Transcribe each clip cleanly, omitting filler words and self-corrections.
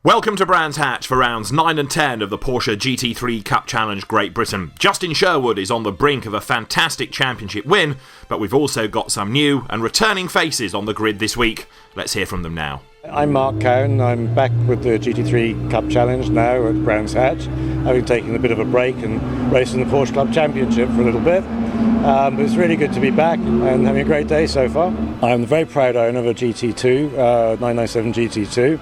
Welcome to Brands Hatch for rounds 9 and 10 of the Porsche GT3 Cup Challenge Great Britain. Justin Sherwood is on the brink of a fantastic championship win, but we've also got some new and returning faces on the grid this week. Let's hear from them now. I'm Mark Cowne. I'm back with the GT3 Cup Challenge now at Brands Hatch, having taken a bit of a break and racing the Porsche Club Championship for a little bit. But it's really good to be back and having a great day so far. I'm the very proud owner of a GT2, 997 GT2.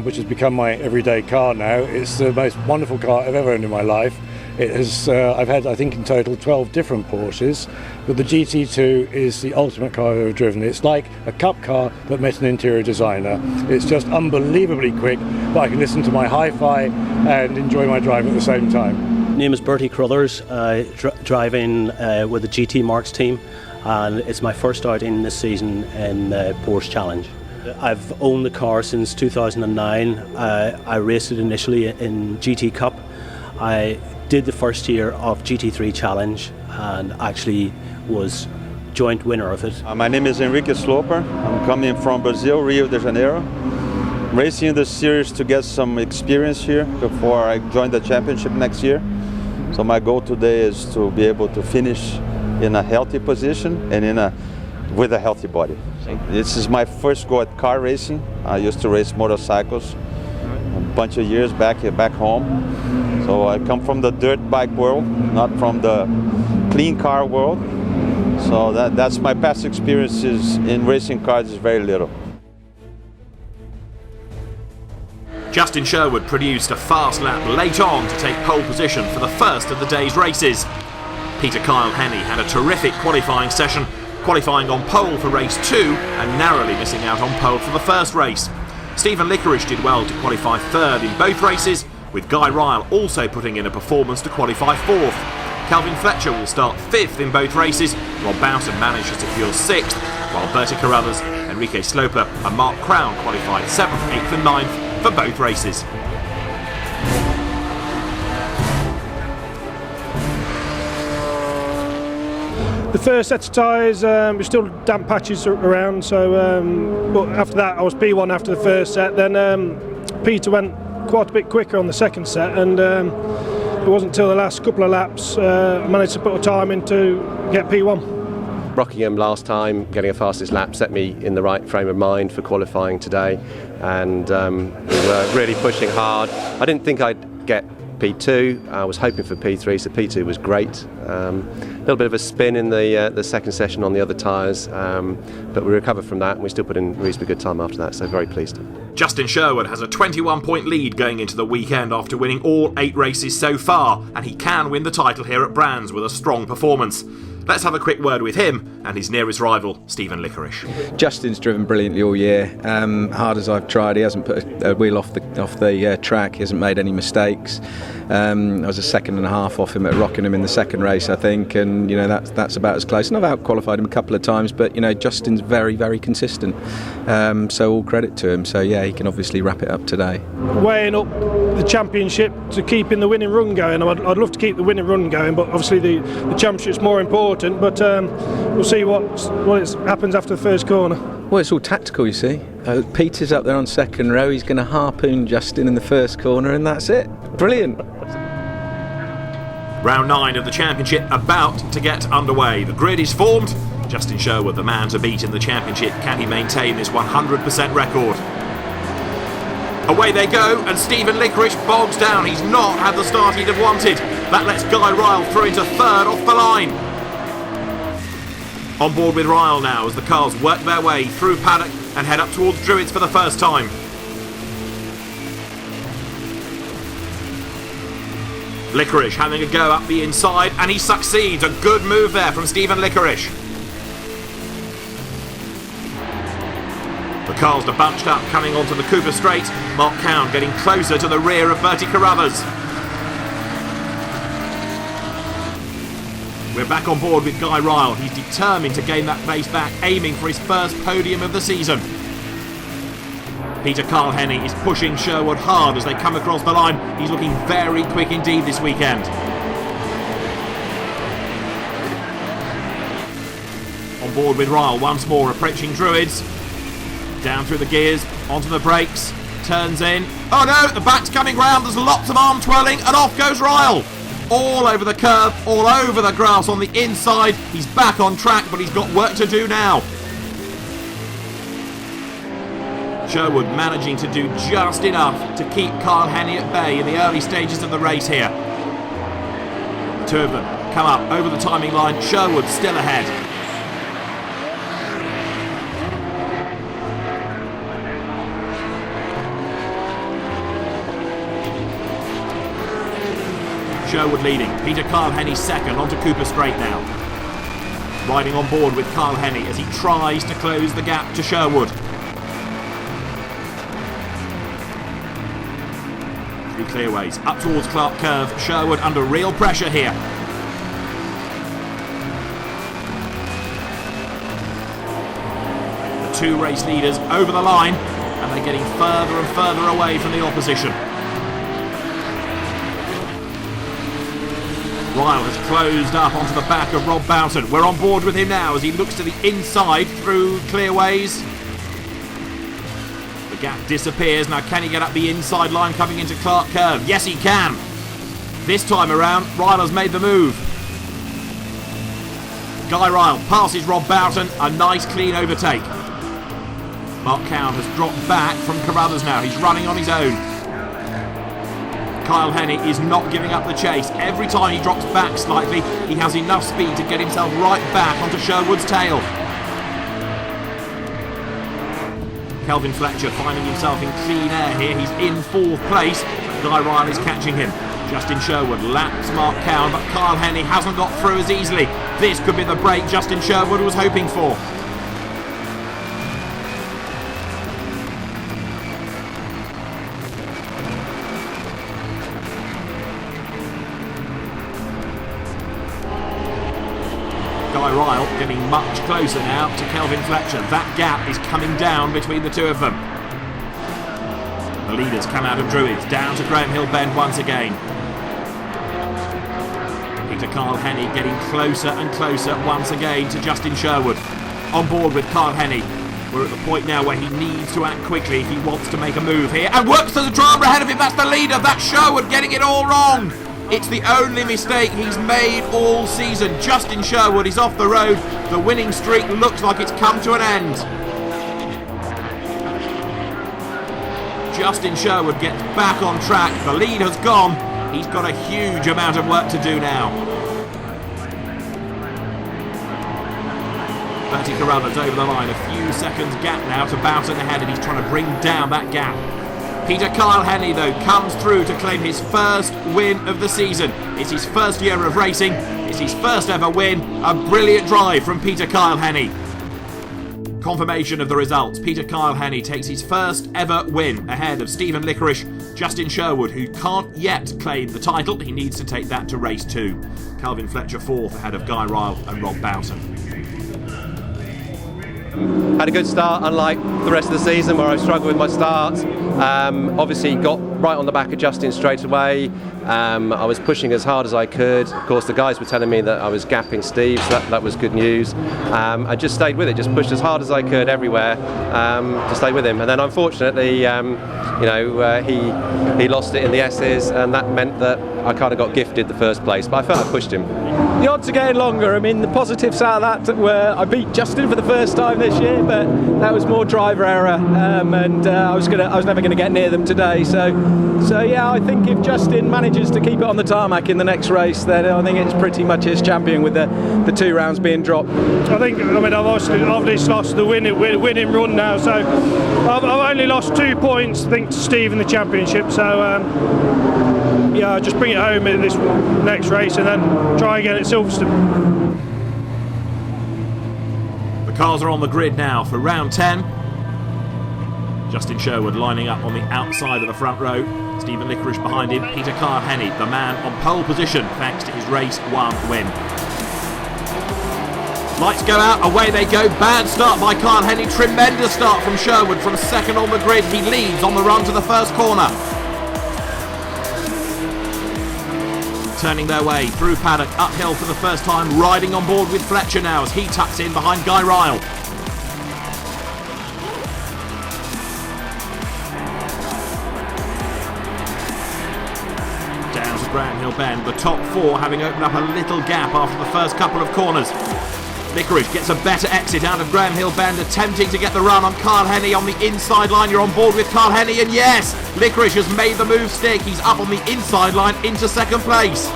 Which has become my everyday car now. It's the most wonderful car I've ever owned in my life. It has, I've had, I think, in total 12 different Porsches, but the GT2 is the ultimate car I've ever driven. It's like a cup car that met an interior designer. It's just unbelievably quick, but I can listen to my hi-fi and enjoy my drive at the same time. My name is Bertie Carruthers, driving with the GT Marques team, and it's my first outing this season in the Porsche Challenge. I've owned the car since 2009. I raced it initially in GT Cup. I did the first year of GT3 Challenge and actually was joint winner of it. My name is Enrique Sloper. I'm coming from Brazil, Rio de Janeiro. I'm racing in the series to get some experience here before I join the championship next year. So my goal today is to be able to finish in a healthy position and with a healthy body. This is my first go at car racing. I used to race motorcycles a bunch of years back home. So I come from the dirt bike world, not from the clean car world. So that's my past experiences in racing cars is very little. Justin Sherwood produced a fast lap late on to take pole position for the first of the day's races. Peter Henny had a terrific qualifying session, qualifying on pole for race 2 and narrowly missing out on pole for the first race. Stephen Liquorish did well to qualify third in both races, with Guy Ryle also putting in a performance to qualify fourth. Kelvin Fletcher will start fifth in both races, Rob Bowson managed to secure sixth, while Bertie Carruthers, Enrique Sloper and Mark Crown qualified 7th, 8th and 9th for both races. The first set of tyres, there's still damp patches around, so but after that I was P1 after the first set. Then Peter went quite a bit quicker on the second set, and it wasn't until the last couple of laps I managed to put a time in to get P1. Rockingham last time, getting a fastest lap, set me in the right frame of mind for qualifying today, and we were really pushing hard. I didn't think I'd get P2. I was hoping for P3, so P2 was great. A little bit of a spin in the second session on the other tyres, but we recovered from that and we still put in a reasonably good time after that, so very pleased. Justin Sherwood has a 21-point lead going into the weekend after winning all 8 races so far, and he can win the title here at Brands with a strong performance. Let's have a quick word with him and his nearest rival, Stephen Liquorish. Justin's driven brilliantly all year. Hard as I've tried, he hasn't put a wheel off the track. He hasn't made any mistakes. I was a second and a half off him at Rockingham in the second race, I think, and that's about as close. And I've out-qualified him a couple of times, but Justin's very, very consistent. So all credit to him. So yeah, he can obviously wrap it up today. Weighing up the championship to keeping the winning run going. I'd love to keep the winning run going, but obviously the championship's more important. But we'll see what happens after the first corner. Well, it's all tactical, you see. Peter's up there on second row. He's going to harpoon Justin in the first corner, and that's it. Brilliant. Round 9 of the championship about to get underway. The grid is formed. Justin Sherwood, the man to beat in the championship. Can he maintain this 100% record? Away they go, and Stephen Liquorish bogs down. He's not had the start he'd have wanted. That lets Guy Ryle through into third off the line. On board with Ryle now as the cars work their way through paddock and head up towards Druids for the first time. Liquorish having a go up the inside, and he succeeds. A good move there from Stephen Liquorish. The cars are bunched up coming onto the Cooper straight. Mark Cowne getting closer to the rear of Bertie Carruthers. We're back on board with Guy Ryle. He's determined to gain that place back, aiming for his first podium of the season. Peter Henny is pushing Sherwood hard as they come across the line. He's looking very quick indeed this weekend. On board with Ryle once more, approaching Druids. Down through the gears, onto the brakes. turns in. Oh no, the back's coming round, there's lots of arm twirling, and off goes Ryle. All over the curb, all over the grass on the inside. He's back on track, but he's got work to do now. Sherwood managing to do just enough to keep Kyle Hannay at bay in the early stages of the race here. The two of them come up over the timing line. Sherwood still ahead. Sherwood leading. Peter Kyle Hannay second onto Cooper Straight now. Riding on board with Kyle Hannay as he tries to close the gap to Sherwood. Through clearways, up towards Clark Curve. Sherwood under real pressure here. The two race leaders over the line, and they're getting further and further away from the opposition. Ryle has closed up onto the back of Rob Boughton. We're on board with him now as he looks to the inside through clearways. The gap disappears. Now can he get up the inside line coming into Clark Curve? Yes, he can. This time around, Ryle has made the move. Guy Ryle passes Rob Boughton. A nice clean overtake. Mark Cowne has dropped back from Carruthers now. He's running on his own. Kyle Hannay is not giving up the chase. Every time he drops back slightly, he has enough speed to get himself right back onto Sherwood's tail. Kelvin Fletcher finding himself in clean air here. He's in fourth place, but Guy Ryle is catching him. Justin Sherwood laps Mark Cowne, but Kyle Hannay hasn't got through as easily. This could be the break Justin Sherwood was hoping for. Guy Ryle getting much closer now to Kelvin Fletcher. That gap is coming down between the two of them. The leaders come out of Druids, down to Graham Hill Bend once again. Peter Kyle Hannay getting closer and closer once again to Justin Sherwood. On board with Kyle Hannay. We're at the point now where he needs to act quickly if he wants to make a move here. And works to the driver ahead of him. That's the leader. That's Sherwood getting it all wrong. It's the only mistake he's made all season. Justin Sherwood is off the road. The winning streak looks like it's come to an end. Justin Sherwood gets back on track. The lead has gone. He's got a huge amount of work to do now. Bertie Carruthers over the line. A few seconds gap now to Boughton ahead, and he's trying to bring down that gap. Peter Kyle Hannay, though, comes through to claim his first win of the season. It's his first year of racing. It's his first ever win. A brilliant drive from Peter Kyle Hannay. Confirmation of the results. Peter Kyle Hannay takes his first ever win ahead of Stephen Liquorish, Justin Sherwood, who can't yet claim the title. He needs to take that to race 2. Kelvin Fletcher fourth ahead of Guy Ryle and Rob Boughton. Had a good start, unlike the rest of the season where I struggled with my starts. Obviously got right on the back of Justin straight away. I was pushing as hard as I could. Of course, the guys were telling me that I was gapping Steve, so that was good news. I just stayed with it, just pushed as hard as I could everywhere to stay with him. And then unfortunately, he lost it in the S's, and that meant that I kind of got gifted the first place, but I felt I pushed him. The odds are getting longer. I mean, the positives out of that were I beat Justin for the first time this year, but that was more driver error, and I was never going to get near them today. So yeah, I think if Justin manages to keep it on the tarmac in the next race, then I think it's pretty much his champion with the 2 rounds being dropped. I've obviously lost the winning run now, so I've only lost 2 points, I think, to Steve in the championship. So yeah, I'll just bring it home in this next race and then try again at Silverstone. The cars are on the grid now for round 10. Justin Sherwood lining up on the outside of the front row. Stephen Liquorish behind him. Peter Kyle Hannay, the man on pole position thanks to his race 1 win. Lights go out, away they go. Bad start by Kyle Hannay. Tremendous start from Sherwood from second on the grid. He leads on the run to the first corner. Turning their way through paddock, uphill for the first time, riding on board with Fletcher now as he tucks in behind Guy Ryle. Graham Hill Bend, the top four having opened up a little gap after the first couple of corners. Liquorish gets a better exit out of Graham Hill Bend, attempting to get the run on Kyle Henney on the inside line. You're on board with Kyle Henney, and yes, Liquorish has made the move stick. He's up on the inside line into second place.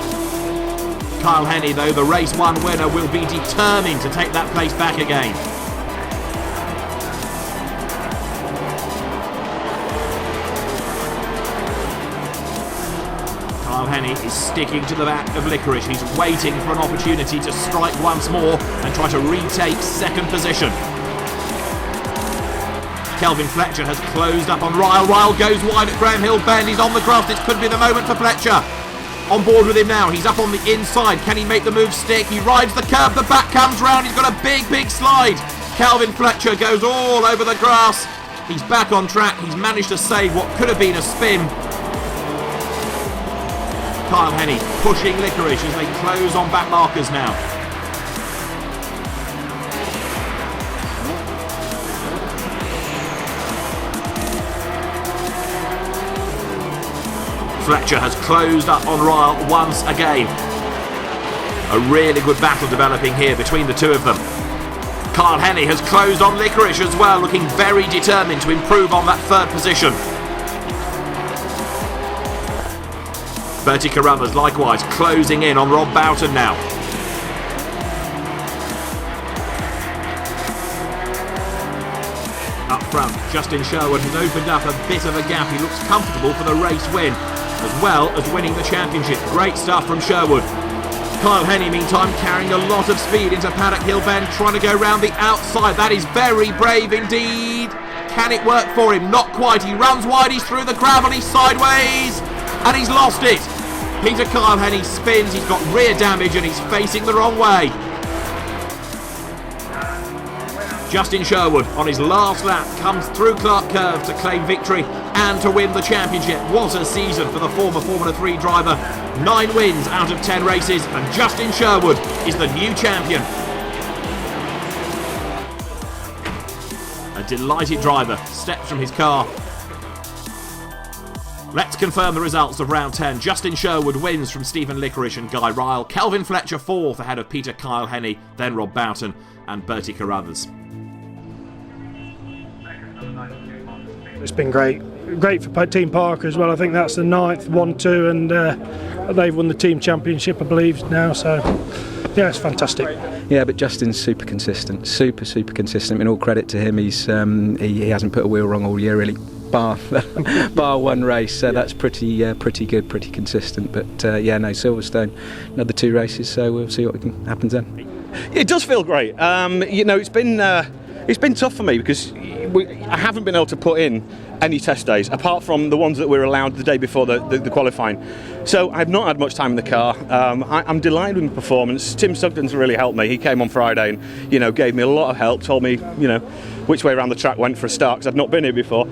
Kyle Henney, though, the race 1 winner, will be determined to take that place back again. Kyle Henney is sticking to the back of Liquorish. He's waiting for an opportunity to strike once more and try to retake second position. Kelvin Fletcher has closed up on Ryle. Ryle goes wide at Graham Hill Bend. He's on the grass. This could be the moment for Fletcher. On board with him now. He's up on the inside. Can he make the move stick? He rides the curb. The back comes round. He's got a big slide. Kelvin Fletcher goes all over the grass. He's back on track. He's managed to save what could have been a spin. Kyle Henney pushing Liquorish as they close on back markers now. Fletcher has closed up on Ryle once again. A really good battle developing here between the two of them. Kyle Henney has closed on Liquorish as well, looking very determined to improve on that third position. Bertie Carruthers likewise closing in on Rob Boughton now. Up front, Justin Sherwood has opened up a bit of a gap. He looks comfortable for the race win, as well as winning the championship. Great stuff from Sherwood. Kyle Henney, meantime, carrying a lot of speed into Paddock Hill Bend, trying to go round the outside. That is very brave indeed. Can it work for him? Not quite. He runs wide, he's through the gravel, he's sideways, and he's lost it. Peter Kyle Henney spins, he's got rear damage and he's facing the wrong way. Justin Sherwood on his last lap comes through Clark Curve to claim victory and to win the championship. What a season for the former Formula 3 driver. 9 wins out of 10 races, and Justin Sherwood is the new champion. A delighted driver steps from his car. Let's confirm the results of round 10. Justin Sherwood wins from Stephen Liquorish and Guy Ryle. Kelvin Fletcher 4th ahead of Peter Kyle Henney, then Rob Boughton and Bertie Carruthers. It's been great for Team Parker as well. I think that's the 9th 1-2, and they've won the team championship, I believe, now. So yeah, it's fantastic. Yeah, but Justin's super consistent, super consistent. And all credit to him. He's he hasn't put a wheel wrong all year, really. Bar one race, so that's pretty good, pretty consistent. But yeah, no, Silverstone, another 2 races, so we'll see what happens then. It does feel great. You know, it's been tough for me because I haven't been able to put in any test days apart from the ones that we were allowed the day before the qualifying. So I've not had much time in the car. I'm delighted with the performance. Tim Sugden's really helped me. He came on Friday and gave me a lot of help. Told me which way around the track went for a start because I've not been here before.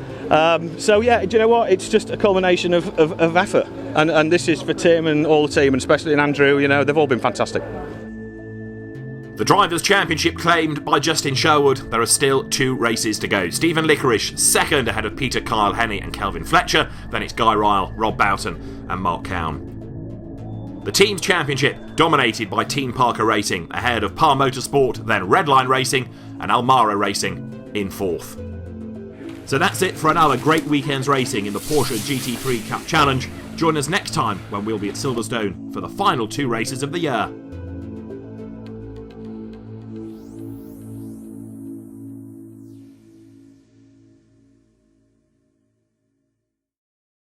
So yeah, do you know what? It's just a culmination of effort, and this is for Tim and all the team, and especially in Andrew. They've all been fantastic. The Drivers' Championship claimed by Justin Sherwood. There are still 2 races to go. Stephen Liquorish 2nd ahead of Peter Kyle Henney and Kelvin Fletcher. Then it's Guy Ryle, Rob Boughton and Mark Cowne. The Teams' Championship dominated by Team Parker Racing ahead of Par Motorsport, then Redline Racing and Almara Racing in 4th. So that's it for another great weekend's racing in the Porsche GT3 Cup Challenge. Join us next time when we'll be at Silverstone for the final 2 races of the year.